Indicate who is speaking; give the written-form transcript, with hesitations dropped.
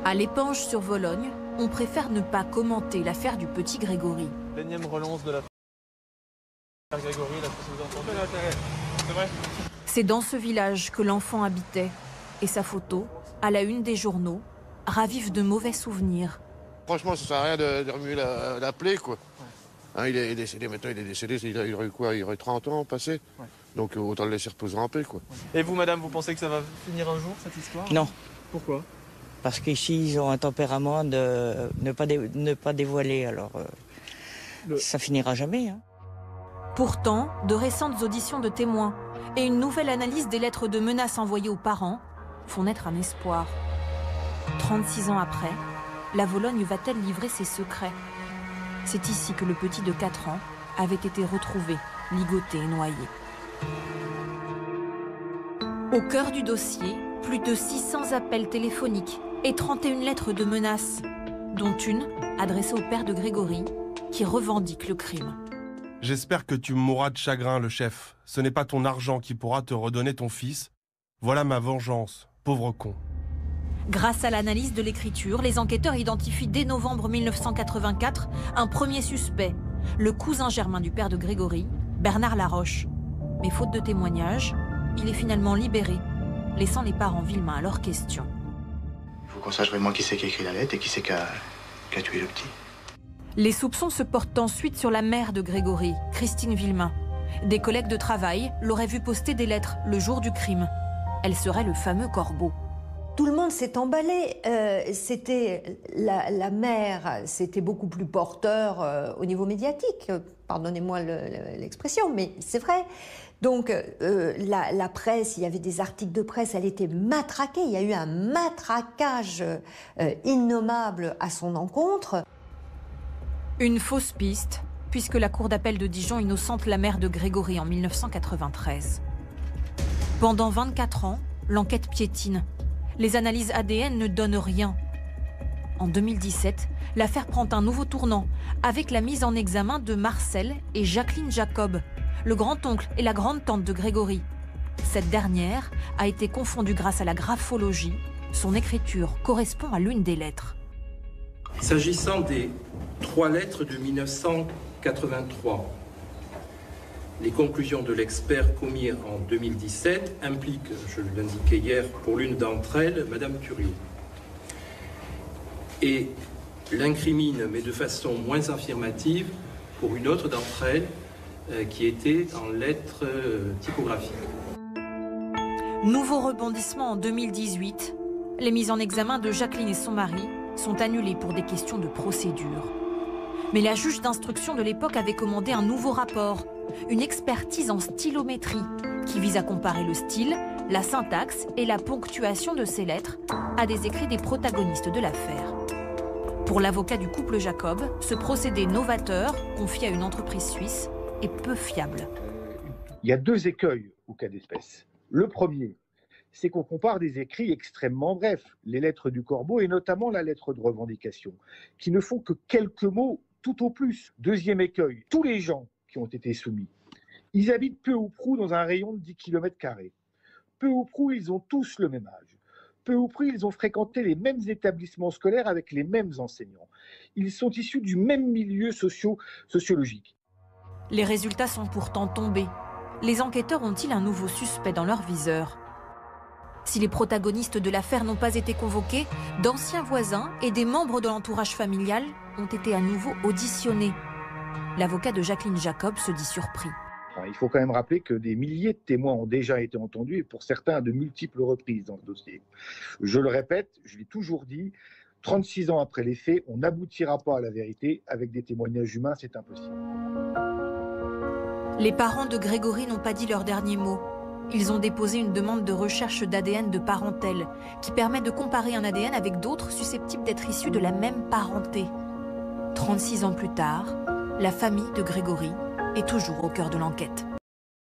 Speaker 1: À l'Épanche sur Vologne, on préfère ne pas commenter l'affaire du petit Grégory.
Speaker 2: L'énième relance de l'affaire Grégory, là, vous entendez. C'est vrai.
Speaker 1: C'est dans ce village que l'enfant habitait. Et sa photo, à la une des journaux, ravive de mauvais souvenirs.
Speaker 3: Franchement, ça sert à rien de remuer la plaie, quoi. Hein, il est décédé, maintenant il est décédé, il aurait quoi? Il aurait 30 ans passé. Ouais. Donc autant le laisser reposer en paix, quoi.
Speaker 2: Et vous, madame, vous pensez que ça va finir un jour, cette histoire?
Speaker 4: Non.
Speaker 2: Pourquoi?
Speaker 4: Parce qu'ici, ils ont un tempérament de ne pas dévoiler, alors ça finira jamais. Hein.
Speaker 1: Pourtant, de récentes auditions de témoins et une nouvelle analyse des lettres de menaces envoyées aux parents font naître un espoir. 36 ans après, la Vologne va-t-elle livrer ses secrets? C'est ici que le petit de 4 ans avait été retrouvé, ligoté et noyé. Au cœur du dossier, plus de 600 appels téléphoniques et 31 lettres de menaces, dont une adressée au père de Grégory, qui revendique le crime.
Speaker 5: J'espère que tu mourras de chagrin, le chef. Ce n'est pas ton argent qui pourra te redonner ton fils. Voilà ma vengeance, pauvre con.
Speaker 1: Grâce à l'analyse de l'écriture, les enquêteurs identifient dès novembre 1984 un premier suspect, le cousin germain du père de Grégory, Bernard Laroche. Mais faute de témoignages, il est finalement libéré, laissant les parents Villemain à leurs questions.
Speaker 6: Il faut qu'on sache vraiment qui c'est qui a écrit la lettre et qui c'est qui a tué le petit.
Speaker 1: Les soupçons se portent ensuite sur la mère de Grégory, Christine Villemain. Des collègues de travail l'auraient vu poster des lettres le jour du crime. Elle serait le fameux corbeau.
Speaker 7: Tout le monde s'est emballé. C'était la mère, c'était beaucoup plus porteur au niveau médiatique. Pardonnez-moi l'expression, mais c'est vrai. Donc la presse, il y avait des articles de presse, elle était matraquée. Il y a eu un matraquage innommable à son encontre.
Speaker 1: Une fausse piste, puisque la cour d'appel de Dijon innocente la mère de Grégory en 1993. Pendant 24 ans, l'enquête piétine. Les analyses ADN ne donnent rien. En 2017, l'affaire prend un nouveau tournant avec la mise en examen de Marcel et Jacqueline Jacob, le grand-oncle et la grande-tante de Grégory. Cette dernière a été confondue grâce à la graphologie. Son écriture correspond à l'une des lettres.
Speaker 8: S'agissant des 3 lettres de 1983, les conclusions de l'expert commis en 2017 impliquent, je l'indiquais hier, pour l'une d'entre elles, Madame Thuriot. Et l'incrimine, mais de façon moins affirmative, pour une autre d'entre elles, qui était en lettres typographiques.
Speaker 1: Nouveau rebondissement en 2018. Les mises en examen de Jacqueline et son mari sont annulées pour des questions de procédure. Mais la juge d'instruction de l'époque avait commandé un nouveau rapport, une expertise en stylométrie, qui vise à comparer le style, la syntaxe et la ponctuation de ces lettres à des écrits des protagonistes de l'affaire. Pour l'avocat du couple Jacob, ce procédé novateur, confié à une entreprise suisse, est peu fiable.
Speaker 9: Il y a 2 écueils au cas d'espèce. Le premier, c'est qu'on compare des écrits extrêmement brefs, les lettres du corbeau et notamment la lettre de revendication, qui ne font que quelques mots tout au plus. Deuxième écueil, tous les gens qui ont été soumis, ils habitent peu ou prou dans un rayon de 10 km². Peu ou prou, ils ont tous le même âge. Peu ou prou, ils ont fréquenté les mêmes établissements scolaires avec les mêmes enseignants. Ils sont issus du même milieu sociologique.
Speaker 1: Les résultats sont pourtant tombés. Les enquêteurs ont-ils un nouveau suspect dans leur viseur? Si les protagonistes de l'affaire n'ont pas été convoqués, d'anciens voisins et des membres de l'entourage familial ont été à nouveau auditionnés. L'avocat de Jacqueline Jacob se dit surpris.
Speaker 9: Il faut quand même rappeler que des milliers de témoins ont déjà été entendus et pour certains à de multiples reprises dans ce dossier. Je le répète, je l'ai toujours dit, 36 ans après les faits, on n'aboutira pas à la vérité avec des témoignages humains, c'est impossible.
Speaker 1: Les parents de Grégory n'ont pas dit leur dernier mot. Ils ont déposé une demande de recherche d'ADN de parentèle qui permet de comparer un ADN avec d'autres susceptibles d'être issus de la même parenté. 36 ans plus tard, la famille de Grégory est toujours au cœur de l'enquête.